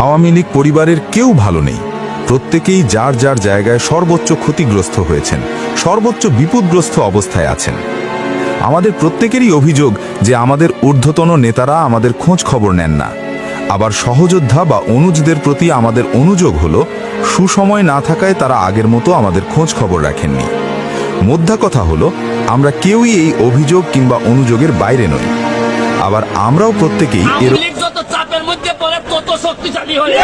আওয়ামী লীগ পরিবারের কেউ ভালো নেই। প্রত্যেকেই যার যার জায়গায় সর্বোচ্চ ক্ষতিগ্রস্ত হয়েছেন, সর্বোচ্চ বিপদগ্রস্ত অবস্থায় আছেন। আমাদের প্রত্যেকেরই অভিযোগ যে আমাদের ঊর্ধ্বতন নেতারা আমাদের খোঁজ খবর নেন না। আবার সহযোদ্ধা বা অনুজদের প্রতি আমাদের অনুযোগ হলো সুসময় না থাকায় তারা আগের মতো আমাদের খোঁজ খবর রাখেননি। মোদ্দা কথা হলো আমরা কেউই এই অভিযোগ কিংবা অনুযোগের বাইরে নই। আবার আমরাও প্রত্যেকেই এর যত চাপের মধ্যে পড়ে তত শক্তিশালী হয়ে